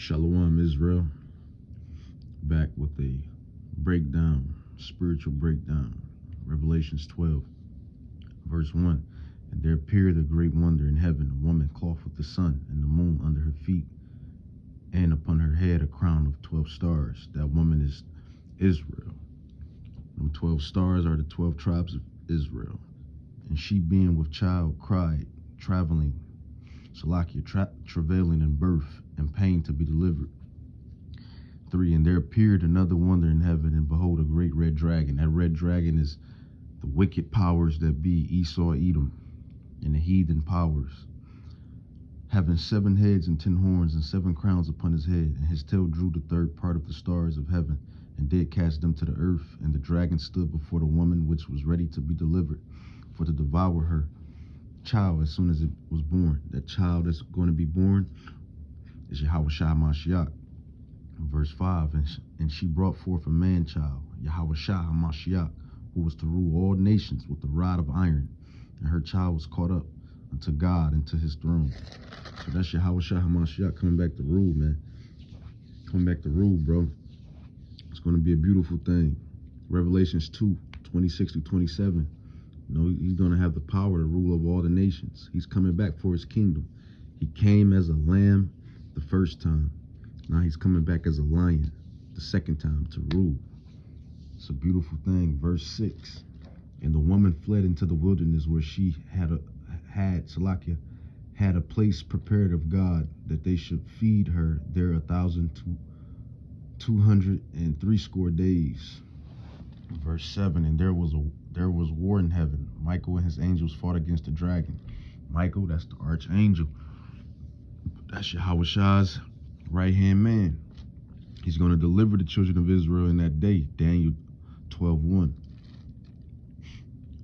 Shalom Israel, back with a breakdown, spiritual breakdown. Revelations 12, verse 1. And there appeared a great wonder in heaven, a woman clothed with the sun and the moon under her feet, and upon her head a crown of 12 stars. That woman is Israel. Them 12 stars are the 12 tribes of Israel. And she, being with child, cried, travailing in birth and pain to be delivered. 3. And there appeared another wonder in heaven, and behold, a great red dragon. That red dragon is the wicked powers that be, Esau, Edom, and the heathen powers, having 7 heads and 10 horns and 7 crowns upon his head. And his tail drew the third part of the stars of heaven, and did cast them to the earth. And the dragon stood before the woman, which was ready to be delivered, for to devour her child as soon as it was born. That child that's going to be born is Yahushua HaMashiach. Verse 5, and she brought forth a man-child, Yahushua HaMashiach, who was to rule all nations with a rod of iron. And her child was caught up unto God and to his throne. So that's Yahushua HaMashiach coming back to rule, man. Coming back to rule, bro. It's going to be a beautiful thing. Revelations 2, 26 to 27. You know, he's going to have the power to rule over all the nations. He's coming back for his kingdom. He came as a lamb the first time. Now he's coming back as a lion the second time to rule. It's a beautiful thing. Verse 6. And the woman fled into the wilderness, where she had a place prepared of God, that they should feed her there 1,260 days. Verse 7. And there was war in heaven. Michael and his angels fought against the dragon. Michael, that's the archangel. That's Yahushua's right-hand man. He's going to deliver the children of Israel in that day. Daniel 12:1.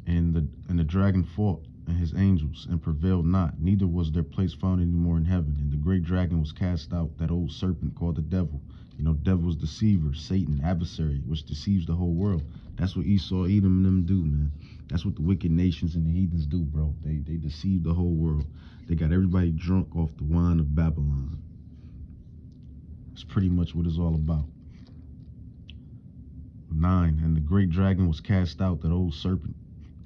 And the dragon fought and his angels, and prevailed not, neither was their place found any more in heaven. And the great dragon was cast out, that old serpent called the devil. You know, devil is deceiver, Satan, adversary, which deceives the whole world. That's what Esau, Edom, and them do, man. That's what the wicked nations and the heathens do, bro. They deceive the whole world. They got everybody drunk off the wine of Babylon. It's pretty much what it's all about. 9. And the great dragon was cast out, that old serpent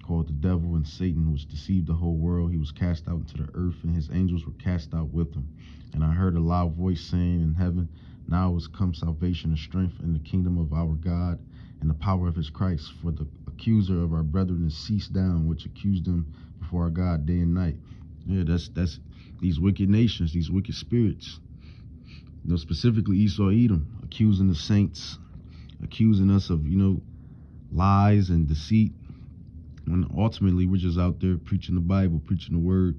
called the devil and Satan, which deceived the whole world. He was cast out into the earth, and his angels were cast out with him. And I heard a loud voice saying in heaven, now is come salvation and strength in the kingdom of our God and the power of his Christ. For the accuser of our brethren is ceased down, which accused them before our God day and night. Yeah, that's these wicked nations, these wicked spirits. You know, specifically Esau, Edom, accusing the saints, accusing us of, you know, lies and deceit, when ultimately we're just out there preaching the Bible, preaching the word,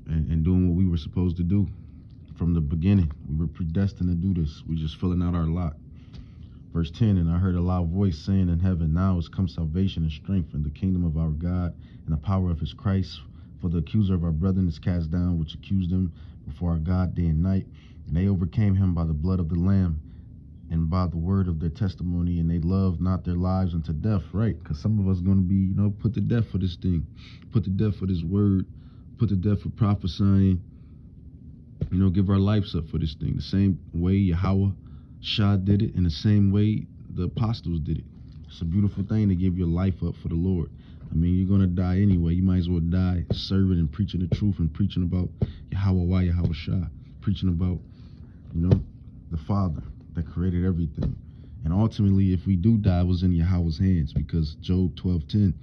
and doing what we were supposed to do from the beginning. We were predestined to do this. We're just filling out our lot. Verse 10, and I heard a loud voice saying in heaven, now is come salvation and strength in the kingdom of our God and the power of his Christ. For the accuser of our brethren is cast down, which accused them before our God day and night. And they overcame him by the blood of the Lamb and by the word of their testimony, and they loved not their lives unto death, right? Because some of us are going to be, you know, put to death for this thing, put to death for this word, put to death for prophesying, you know, give our lives up for this thing. The same way Yahushua did it, and the same way the apostles did it. It's a beautiful thing to give your life up for the Lord. I mean, you're going to die anyway. You might as well die serving and preaching the truth and preaching about Yahushua, preaching about, you know, the Father that created everything. And ultimately, if we do die, it was in Yahweh's hands, because Job 12:10,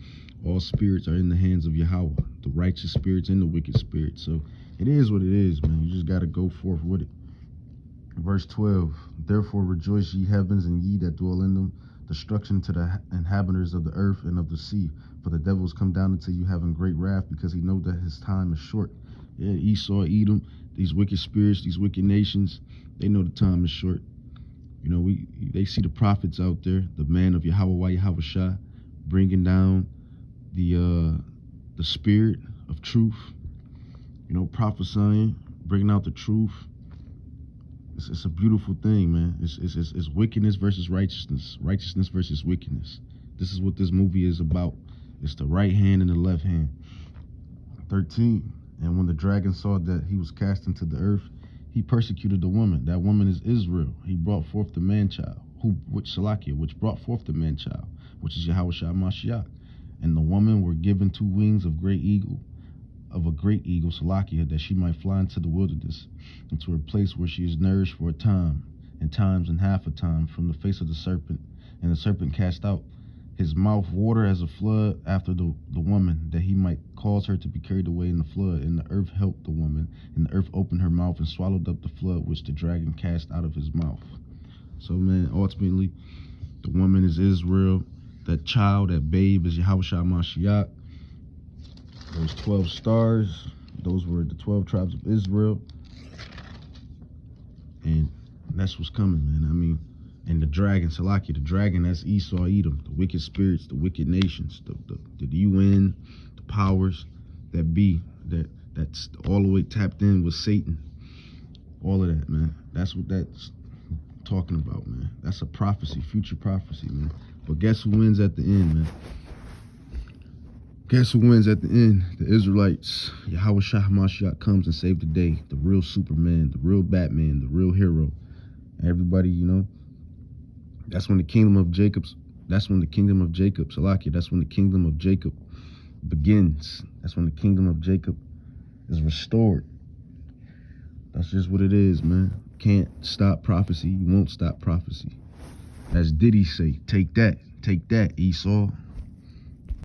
all spirits are in the hands of Yahweh, the righteous spirits and the wicked spirits. So it is what it is, man. You just got to go forth with it. Verse 12, therefore rejoice, ye heavens, and ye that dwell in them. Destruction to the inhabitants of the earth and of the sea. For the devil is come down unto you, having great wrath, because he know that his time is short. Yeah, Esau, Edom, these wicked spirits, these wicked nations, they know the time is short. You know, they see the prophets out there, the man of Yahushua, bringing down the spirit of truth, you know, prophesying, bringing out the truth. It's a beautiful thing, man. It's wickedness versus righteousness, righteousness versus wickedness. This is what this movie is about. It's the right hand and the left hand. 13, and when the dragon saw that he was cast into the earth, He persecuted the woman. That woman is Israel. He brought forth the man-child, which brought forth the man-child, which is Yahushua Mashiach. And the woman were given 2 wings of a great eagle, Salakia, that she might fly into the wilderness, into a place where she is nourished for a time, and times and half a time, from the face of the serpent. And the serpent cast out his mouth water as a flood after the woman, that he might cause her to be carried away in the flood. And the earth helped the woman, and the earth opened her mouth and swallowed up the flood which the dragon cast out of his mouth. So, man, ultimately, the woman is Israel. That child, that babe, is Yahushua Mashiach. Those 12 stars, those were the 12 tribes of Israel. And that's what's coming, man. I mean, and the dragon, Salakia, the dragon, that's Esau, Edom, the wicked spirits, the wicked nations, the UN, the powers that be, that's all the way tapped in with Satan. All of that, man. That's what that's talking about, man. That's a prophecy, future prophecy, man. But guess who wins at the end, man? Guess who wins at the end? The Israelites. Yahushua HaMashiach comes and saves the day. The real Superman, the real Batman, the real hero. Everybody, you know, that's when the kingdom of Jacob, Salakia, that's when the kingdom of Jacob begins. That's when the kingdom of Jacob is restored. That's just what it is, man. Can't stop prophecy. You won't stop prophecy. As Diddy say, take that, Esau.